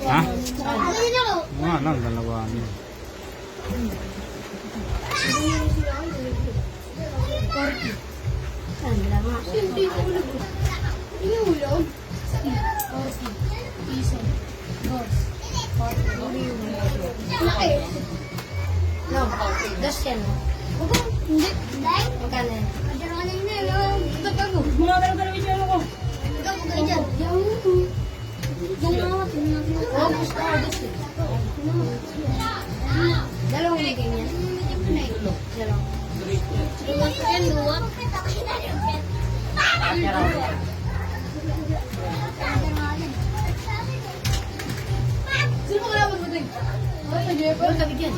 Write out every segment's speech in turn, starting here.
Ha? Mga nang dalawa niya. Sandra nga. Hindi ko ulo. Hindi ulo. Isa. Dos. Laki. No, dos yan. Hindi. Magkano yan? Magkano ka na yun? Tatago. Mga galaw-galawin yung ano ko. Ikaw, magkano dyan? Yung mga tinanong. Oo, gusto ko. Dos eh. Dalawang bigay niya. Dalawang. Dua yan, dua. Sino mo kaya magbuting? Ay, nag-iipon. Huwag kabigyan.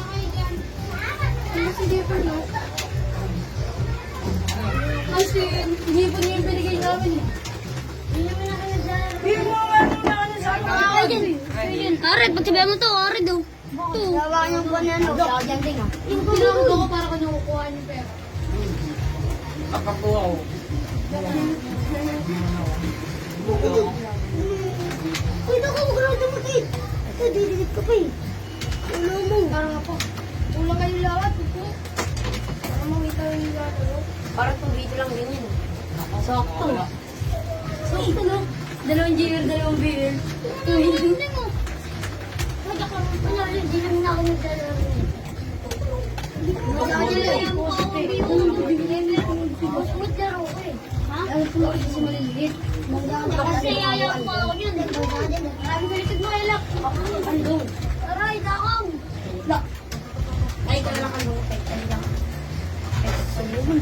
Ano si Jeffrey, no? Kasi nag-iipon niya yung binigay namin eh. Hindi mo nga muna ano sa akin. Arid, pagsabihan mo to, arid daw. Ito. Gawa niyong po na ano, sa dyan din ah. Yung pinakago ko para kanya kukuha niyo pera. Nakakuha ko. Uy, naku, magkakaroon na mag-eat. Ito, didilip ka pa eh. Ulo mo. Parang nga po. Kulang kayo lahat. Ito. Para mawita yung lahat. Parang 2 dito lang din yun. Sakto. Sakto no? 2 GR, 2 beer. 2 hindi mo. Magkakaroon pa na rin, hindi namin ako nagdalaro. Magkakaroon po sa Pumunit laro ko eh. Ha? Ang pumunit kasi maliliit. Kasi ayaw ko ako yun. Marami baliktad mo, Elak. Andong. Aray, dakaw. Ay, ikaw na lang kang lupit. Ay, lang. Ay, pwede mo.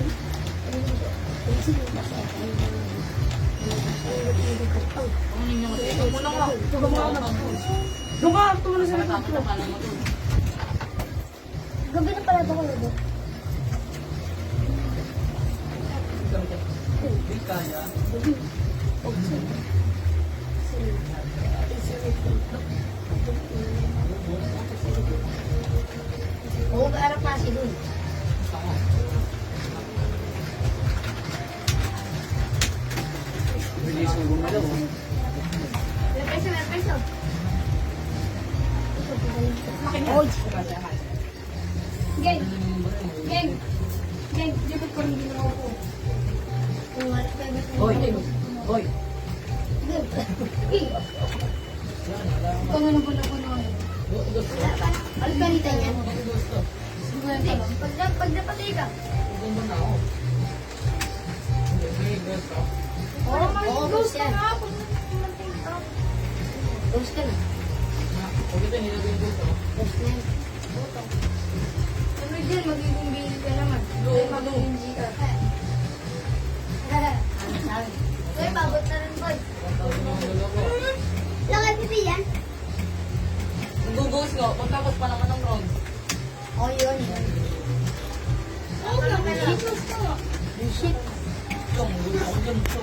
Doon ka, tumulong sa lahat ko. Gabi na pala ako na doon. Oo, kaarap na si doon. Bilis mo gumalaw. May peso. Oy. Geng. Geng. Geng. Di ba kung hindi na ako? Hoy. Hoy. Pangano ba na ko na? Ano ganito niya? Pag napatay ka. Oo, may ghost yan. na. Ghost ka na. Ghost na yan. Ano dyan, magiging busy ka naman. Ay, magiging busy ka. Ano sabi? Uy, babot na rin, boy. Lakay pipi yan? Gugos ko, magkapos pa naman ng round. Oh, yun. Oo, Shit. shit. Shit. Yung, gusto ko dyan, so.